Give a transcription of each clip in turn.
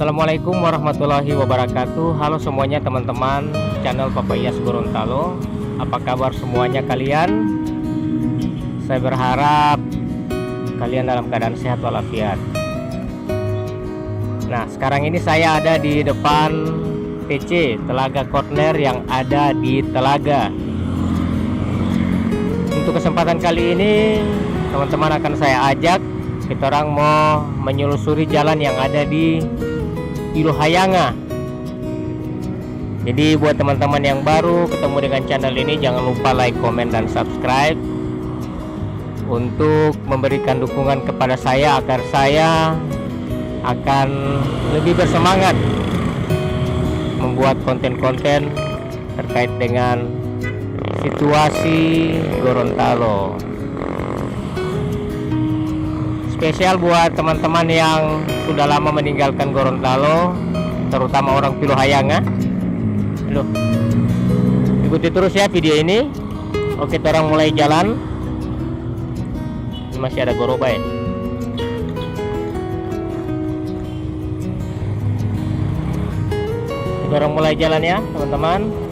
Assalamualaikum warahmatullahi wabarakatuh. Halo semuanya teman-teman channel Papayas Gorontalo. Apa kabar semuanya kalian? Saya berharap kalian dalam keadaan sehat walafiat. Nah, sekarang ini saya ada di depan TC Telaga Corner yang ada di Telaga. Untuk kesempatan kali ini teman-teman akan saya ajak kita orang mau menyelusuri jalan yang ada di Pilohayanga. Jadi buat teman-teman yang baru ketemu dengan channel ini, jangan lupa like, comment, dan subscribe untuk memberikan dukungan kepada saya agar saya akan lebih bersemangat membuat konten-konten terkait dengan situasi Gorontalo. Spesial buat teman-teman yang sudah lama meninggalkan Gorontalo, terutama orang Pilohayanga. Loh, ikuti terus ya video ini. Oke, kita orang mulai jalan. Ini masih ada goroba ya. Kita orang mulai jalan ya teman-teman.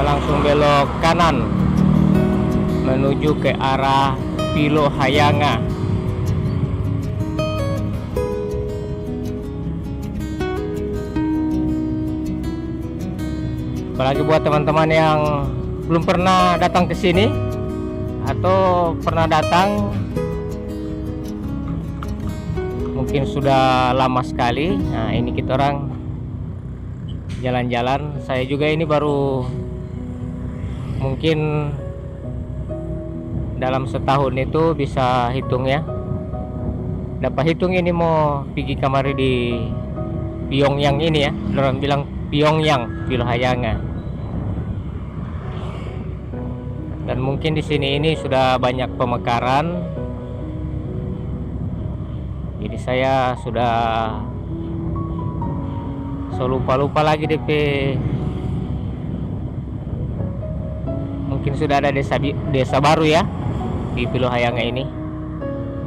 Langsung belok kanan menuju ke arah Pilohayanga. Apalagi buat teman-teman yang belum pernah datang ke sini atau pernah datang mungkin sudah lama sekali. Nah, ini kita orang jalan-jalan. Saya juga ini baru mungkin dalam setahun itu bisa hitung ya, dapat hitung ini mau pergi kamari di Pyongyang ini ya, orang bilang Pyongyang Pilohayanga. Dan mungkin di sini ini sudah banyak pemekaran, jadi saya sudah lupa lagi DP. Mungkin sudah ada desa baru ya di Pilohayanga ini.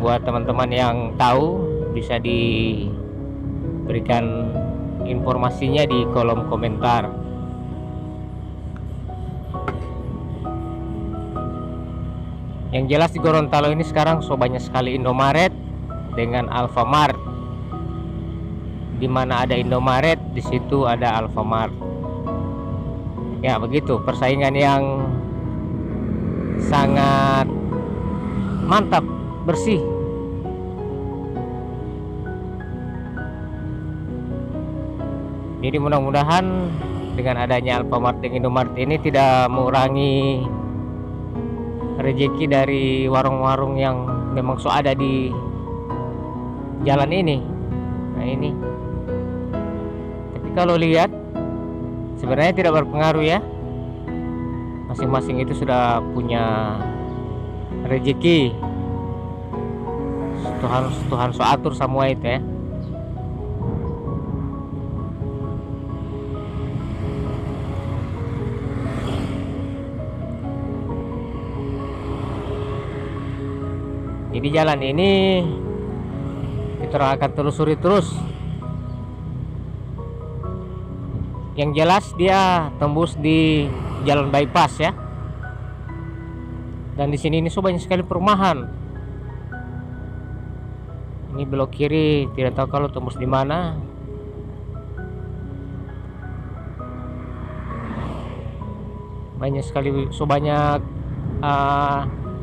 Buat teman-teman yang tahu bisa diberikan informasinya di kolom komentar. Yang jelas di Gorontalo ini sekarang so banyak sekali Indomaret dengan Alfamart. Di mana ada Indomaret, di situ ada Alfamart. Ya begitu, persaingan yang sangat mantap, bersih. Jadi mudah-mudahan dengan adanya Alfamart dan Indomaret ini tidak mengurangi rezeki dari warung-warung yang memang so ada di jalan ini. Nah ini, tapi kalau lihat sebenarnya tidak berpengaruh ya. Masing-masing itu sudah punya rezeki. Tuhan so atur semua itu ya. Jadi jalan ini kita akan telusuri terus. Yang jelas dia tembus di jalan bypass ya. Dan di sini ini so banyak sekali perumahan. Ini belok kiri, tidak tahu kalau tembus di mana. Banyak sekali, so banyak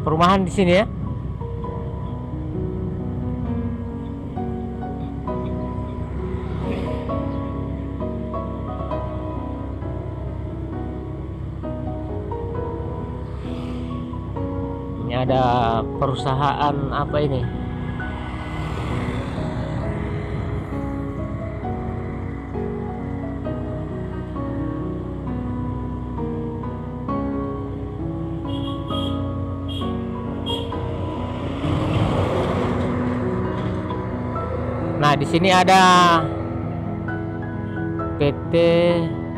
perumahan di sini ya. Ada perusahaan apa ini? Nah, di sini ada PT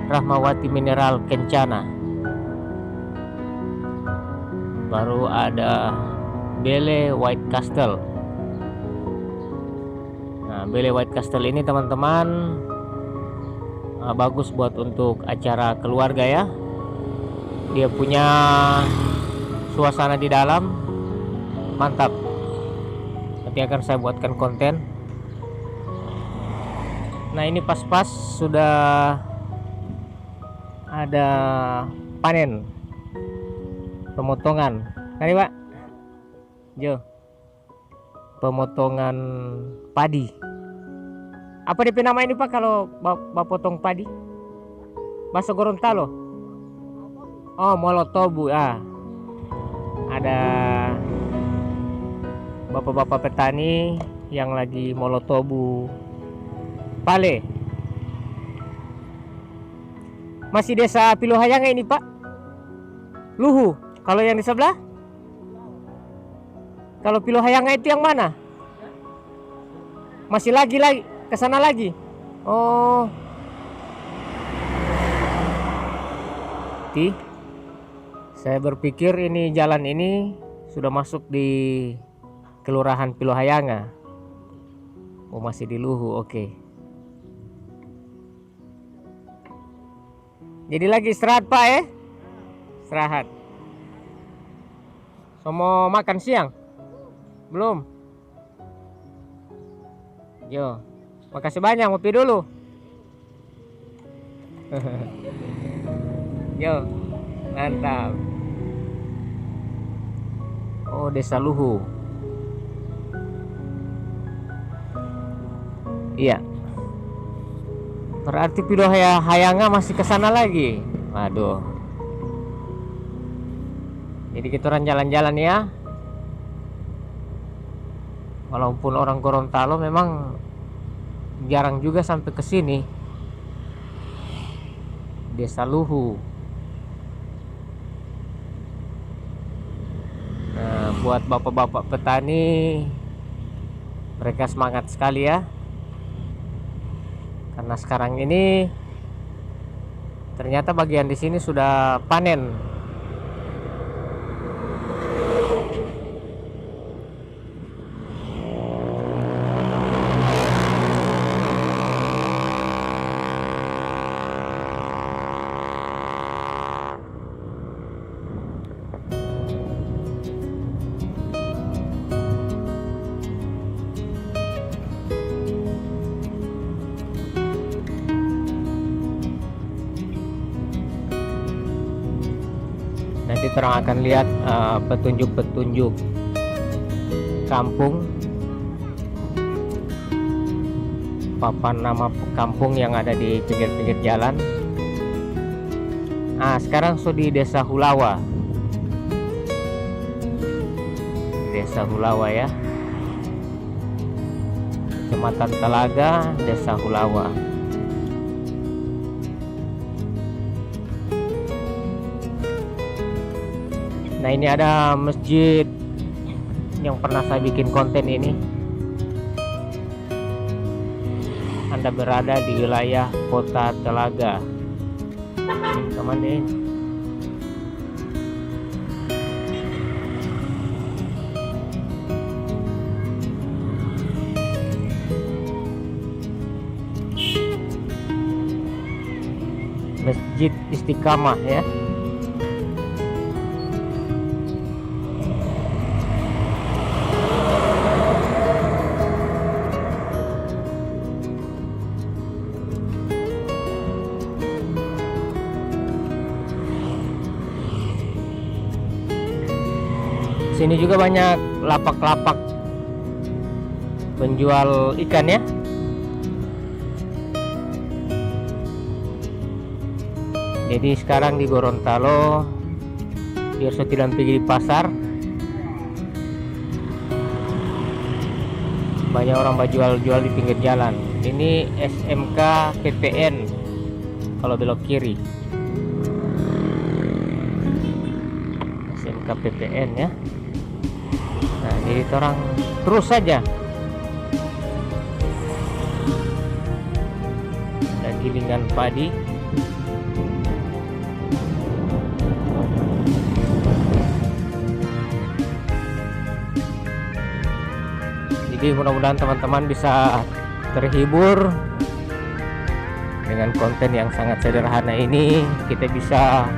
Rahmawati Mineral Kencana. Baru ada Bele White Castle. Nah, Bele White Castle ini teman-teman bagus buat untuk acara keluarga ya. Dia punya suasana di dalam mantap. Nanti akan saya buatkan konten. Nah, ini pas-pas sudah ada panen pemotongan. Kali Pak Jo, pemotongan padi. Apa DP nama ini Pak kalau potong padi bahasa Gorontalo? Oh, molotobu. Ada bapak-bapak petani yang lagi molotobu pale. Masih desa Pilohayanga ini Pak? Luhu. Kalau yang di sebelah? Kalau Pilohayanga itu yang mana? Masih lagi ke sana lagi. Oh. Saya berpikir ini jalan ini sudah masuk di Kelurahan Pilohayanga. Oh, masih di Luhu. Oke. Jadi lagi istirahat Pak ya? Istirahat. So, mau makan siang? Belum? Yo, makasih banyak, ngopi dulu. Yo, mantap. Oh, Desa Luhu. Iya. Berarti Pilohayanga masih ke sana lagi. Waduh. Jadi kita orang jalan-jalan ya. Walaupun orang Gorontalo memang jarang juga sampai ke sini. Desa Luhu. Nah, buat bapak-bapak petani, mereka semangat sekali ya. Karena sekarang ini ternyata bagian di sini sudah panen. Nanti terang akan lihat petunjuk-petunjuk kampung, papan nama kampung yang ada di pinggir-pinggir jalan. Sekarang di Desa Hulawa. Desa Hulawa ya. Kecamatan Telaga, Desa Hulawa. Nah, ini ada masjid yang pernah saya bikin konten ini. Anda berada di wilayah Kota Telaga. Teman nih. Masjid Istiqamah ya. Sini juga banyak lapak-lapak penjual ikan ya. Jadi sekarang di Gorontalo biar saya tidak pergi di pasar, banyak orang jual di pinggir jalan. Ini SMK PPN kalau belok kiri. SMK PPN ya. Nah, jadi orang terus saja. Ada gilingan padi. Jadi mudah-mudahan teman-teman bisa terhibur dengan konten yang sangat sederhana ini. Kita bisa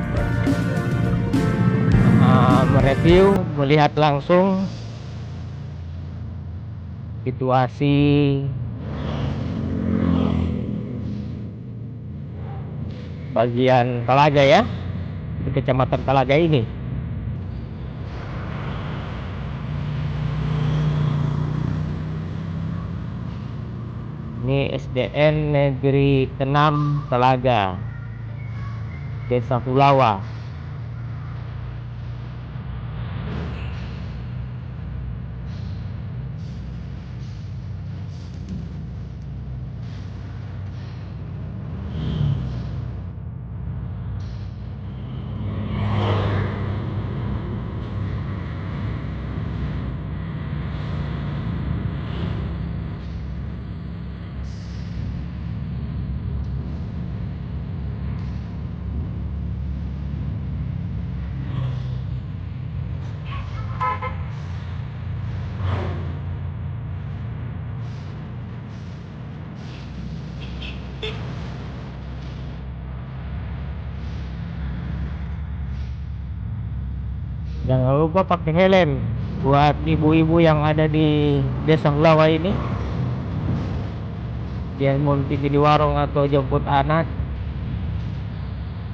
mereview, melihat langsung situasi bagian Talaga ya, di Kecamatan Talaga ini. Ini SDN Negeri 6 Talaga, Desa Hulawa. Jangan lupa pakai helm buat ibu-ibu yang ada di Desa Hulawa ini. Dia mau pergi di warung atau jemput anak,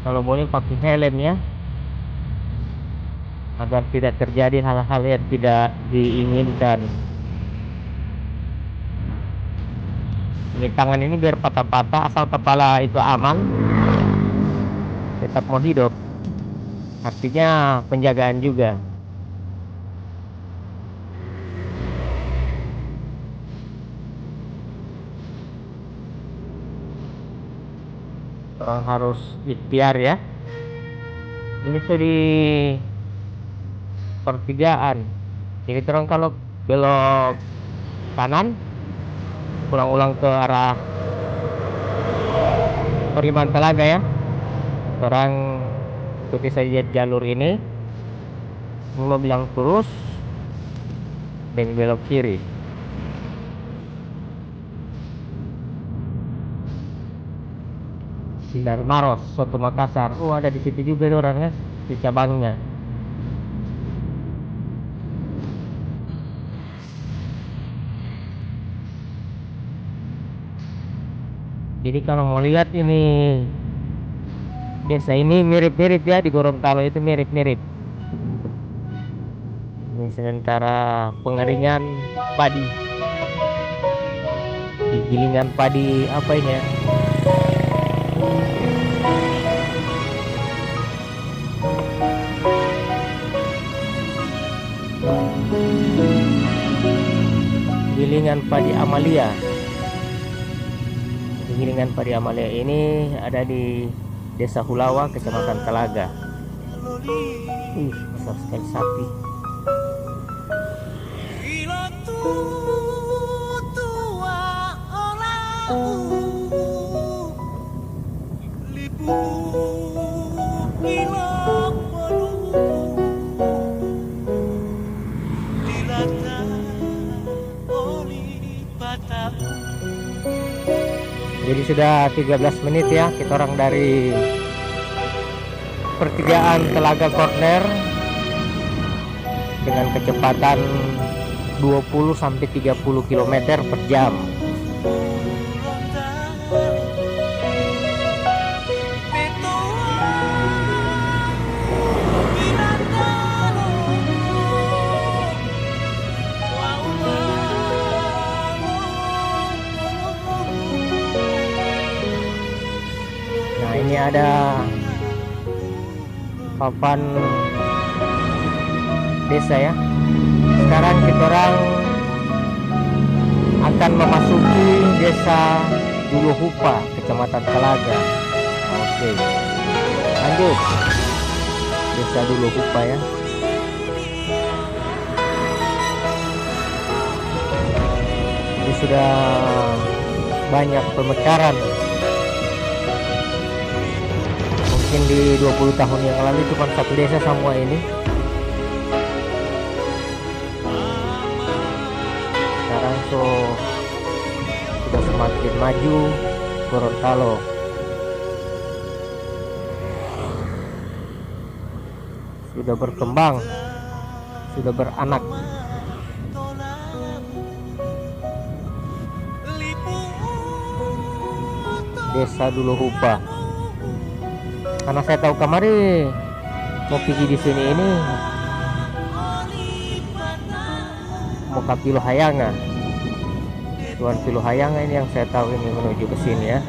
kalau boleh pakai helm ya, agar tidak terjadi hal-hal yang tidak diinginkan. Ini tangan ini biar patah-patah, asal kepala itu aman, tetap mau hidup. Artinya penjagaan juga. Orang harus ikhtiar ya. Ini tuh di pertigaan. Jadi terus kalau belok kanan, pulang-ulang ke arah Periman Talaga ya, orang ikuti saja jalur ini, mau bilang terus dan belok kiri. Sinar Maros, Soto Makassar. Oh, ada di situ juga orangnya, di cabangnya. Jadi kalau mau lihat ini desa ini mirip-mirip ya, di Gorontalo itu mirip-mirip. Ini sementara pengeringan padi, di gilingan padi apa ini ya? Gilingan padi Amalia. Gilingan padi Amalia ini ada di Desa Hulawa, Kecamatan Talaga. Besar sekali sapi. Jadi sudah 13 menit ya kita orang dari pertigaan Telaga Corner dengan kecepatan 20-30 km per jam. Nah, ini ada papan desa ya. Sekarang kita orang akan memasuki Desa Duluhupa, Kecamatan Talaga. Oke, lanjut. Desa Duluhupa ya. Ini sudah banyak pemekaran. Mungkin di 20 tahun yang lalu cuma satu desa semua ini. Sekarang sudah semakin maju Gorontalo. Sudah berkembang, sudah beranak. Desa Dulu Hupa. Karena saya tahu kemarin mau pergi di sini ini mau ke Pilohayanga. Tuan Pilohayanga ini yang saya tahu ini menuju ke sini ya.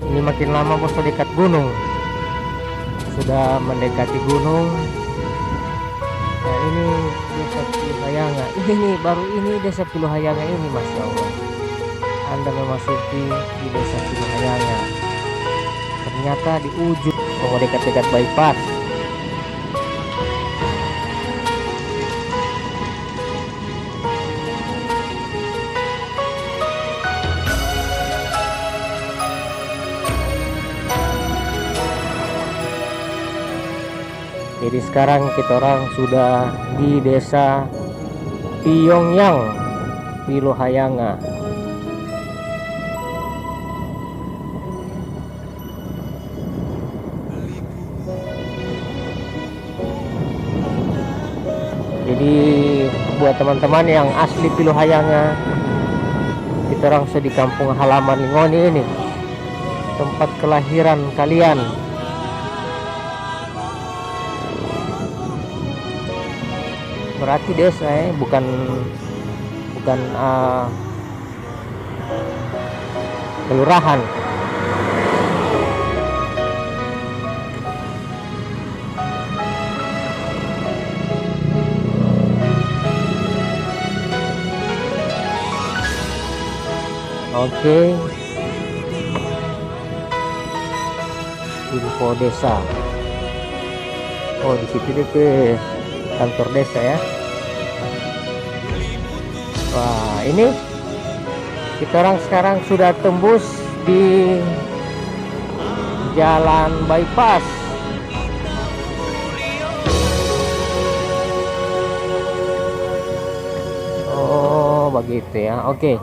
Ini makin lama bos dekat gunung. Sudah mendekati gunung. Nah ini desa Pilohayanga. Ini baru ini desa Pilohayanga ini, Masya Allah. Anda memasuki di desa Pilohayanga. Ternyata di ujung mau dekat-dekat bypass. Jadi sekarang kita orang sudah di desa Piyongyang, Pilohayanga. Jadi buat teman-teman yang asli Pilohayanga, kita orang di kampung halaman Lingoni ini, tempat kelahiran kalian. Berarti desa bukan kelurahan. Oke. Info desa. Oh, di situ deh ke kantor desa ya. Wah, ini kita orang sekarang sudah tembus di jalan bypass. Oh, begitu ya. Oke.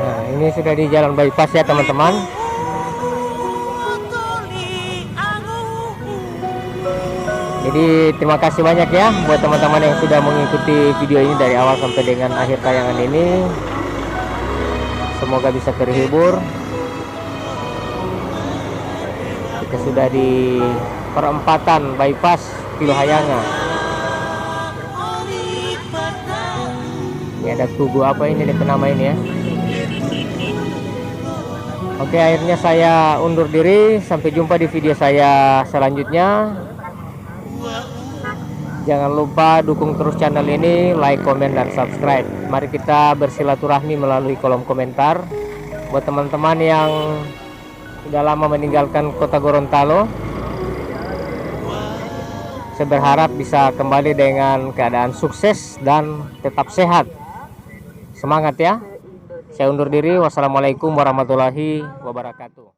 Nah, ini sudah di jalan bypass ya, teman-teman. Jadi terima kasih banyak ya buat teman-teman yang sudah mengikuti video ini dari awal sampai dengan akhir tayangan ini. Semoga bisa terhibur. Kita sudah di perempatan bypass Pilohayanga. Ini ada tugu apa ini nama ini ya. Oke, akhirnya saya undur diri. Sampai jumpa di video saya selanjutnya. Jangan lupa dukung terus channel ini, like, komen, dan subscribe. Mari kita bersilaturahmi melalui kolom komentar. Buat teman-teman yang sudah lama meninggalkan kota Gorontalo, saya berharap bisa kembali dengan keadaan sukses dan tetap sehat. Semangat ya. Saya undur diri. Wassalamualaikum warahmatullahi wabarakatuh.